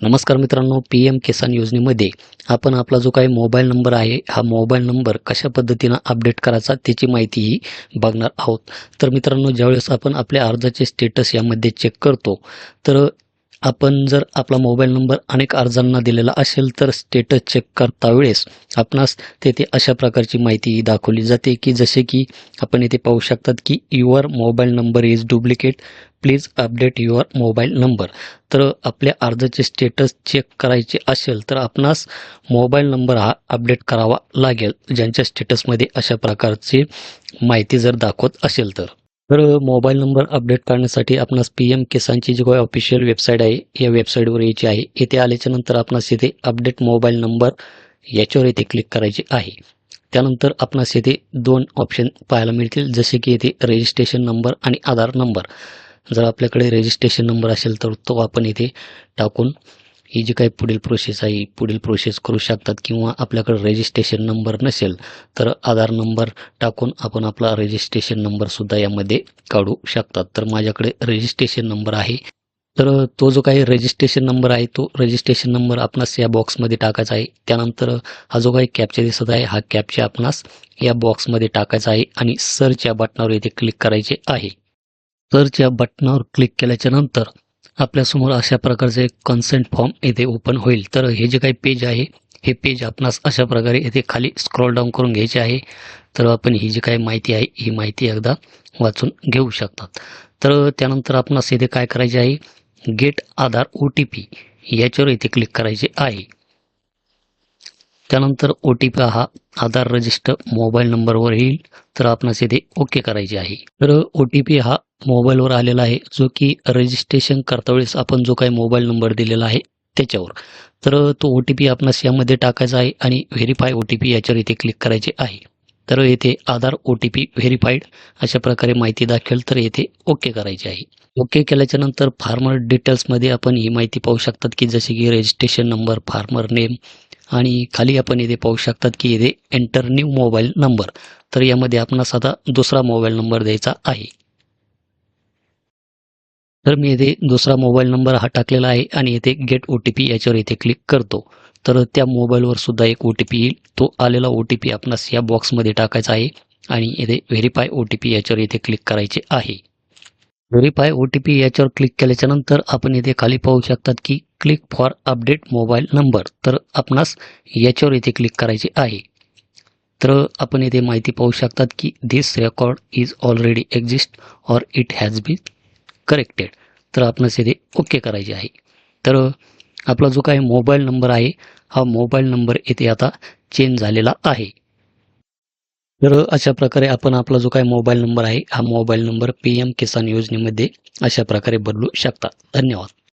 नमस्कार मित्रांनो, P M किसान योजनेमध्ये आपण आपला जो काही मोबाईल नंबर आहे, हा मोबाईल नंबर कशा पद्धतीनं अपडेट करायचा त्याची माहितीही बघणार आहोत. तर मित्रांनो, ज्यावेळेस आपण आपल्या अर्जाचे स्टेटस यामध्ये चेक करतो, तर आपण जर आपला मोबाईल नंबर अनेक अर्जांना दिलेला असेल, तर स्टेटस चेक करता वेळेस आपणास तेथे अशा प्रकारची माहिती दाखवली जाते, की जसे की आपण इथे पाहू शकतात, की your mobile number is duplicate, please update your mobile number. तर आपल्या अर्जाचे स्टेटस चेक करायचे असेल तर आपणास मोबाईल नंबर हा अपडेट करावा लागेल, ज्यांच्या स्टेटसमध्ये अशा प्रकारची माहिती जर दाखवत असेल तर. मोबाईल नंबर अपडेट करण्यासाठी आपणास पी एम किसानची जी काही ऑफिशियल वेबसाईट आहे, या वेबसाईटवर यायची आहे. येथे आल्याच्या नंतर आपणास इथे अपडेट मोबाईल नंबर याच्यावर इथे क्लिक करायचे आहे. त्यानंतर आपणास येथे 2 ऑप्शन पाहायला मिळतील, जसे की येथे रजिस्ट्रेशन नंबर आणि आधार नंबर. जर आपल्याकडे रजिस्ट्रेशन नंबर असेल तर तो आपण इथे टाकून ही जी काही पुढील प्रोसेस आहे, पुढील प्रोसेस करू शकतात, किंवा आपल्याकडे रजिस्ट्रेशन नंबर नसेल तर आधार नंबर टाकून आपण आपला रजिस्ट्रेशन नंबरसुद्धा यामध्ये काढू शकतात. तर माझ्याकडे रजिस्ट्रेशन नंबर आहे, तर तो जो काही रजिस्ट्रेशन नंबर आहे, तो रजिस्ट्रेशन नंबर आपणास या बॉक्समध्ये टाकायचा आहे. त्यानंतर हा जो काही कॅप्चा दिसत आहे, हा कॅप्चा आपणास या बॉक्समध्ये टाकायचा आहे आणि सर्च या बटनावर इथे क्लिक करायचे आहे. सर्च या बटनावर क्लिक केल्याच्या नंतर आपल्यासमोर अशा प्रकारचे एक कन्सेंट फॉर्म येथे ओपन होईल. तर हे जे काही पेज आहे, हे पेज आपणास अशा प्रकारे येथे खाली स्क्रॉल डाऊन करून घ्यायचे आहे. तर आपण ही जी काही माहिती आहे, ही माहिती एकदा वाचून घेऊ शकतात. तर त्यानंतर आपणास येथे काय करायचे आहे, गेट आधार OTP याच्यावर इथे क्लिक करायचे आहे. त्यानंतर OTP हा आधार रजिस्टर मोबाईल नंबरवर येईल, तर आपणास येथे ओके करायचे आहे. तर OTP हा मोबाईलवर आलेला आहे, जो की रजिस्ट्रेशन करता वेळेस आपण जो काही मोबाईल नंबर दिलेला आहे त्याच्यावर. तर तो OTP आपणास यामध्ये टाकायचा आहे आणि व्हेरीफाय OTP याच्यावर इथे क्लिक करायचे आहे. तर येथे आधार OTP व्हेरीफाईड अशा प्रकारे माहिती दाखवेल, तर येथे ओके करायचे आहे. ओके केल्याच्यानंतर फार्मर डिटेल्समध्ये आपण ही माहिती पाहू शकतात, की जसे की रजिस्ट्रेशन नंबर, फार्मर नेम आणि खाली आपण इथे पाहू शकतात, की इथे एंटर न्यू मोबाईल नंबर. तर यामध्ये आपणास आता दुसरा मोबाईल नंबर द्यायचा आहे. तर मी इथे दुसरा मोबाईल नंबर हा टाकलेला आहे आणि इथे गेट OTP याच्यावर इथे क्लिक करतो. तर त्या मोबाईलवर सुद्धा एक OTP येईल. तो आलेला OTP आपणास या बॉक्समध्ये टाकायचा आहे आणि इथे व्हेरीफाय OTP याच्यावर इथे क्लिक करायचे आहे. व्हेरीफाय OTP याच्यावर क्लिक केल्याच्यानंतर आपण इथे खाली पाहू शकतात, की click for update mobile number. तर आपणास याच्यावर इथे क्लिक करायचे आहे. तर आपण इथे माहिती पाहू शकतात, की this record is already exist or it has been corrected. तर आपणास इथे ओके करायचे आहे. तर आपला जो काही मोबाईल नंबर आहे, हा मोबाईल नंबर इथे आता चेंज झालेला आहे. तर अशा प्रकारे आपण आपला जो काही मोबाईल नंबर आहे, हा मोबाईल नंबर PM किसान योजनेमध्ये अशा प्रकारे बदलू शकता. धन्यवाद.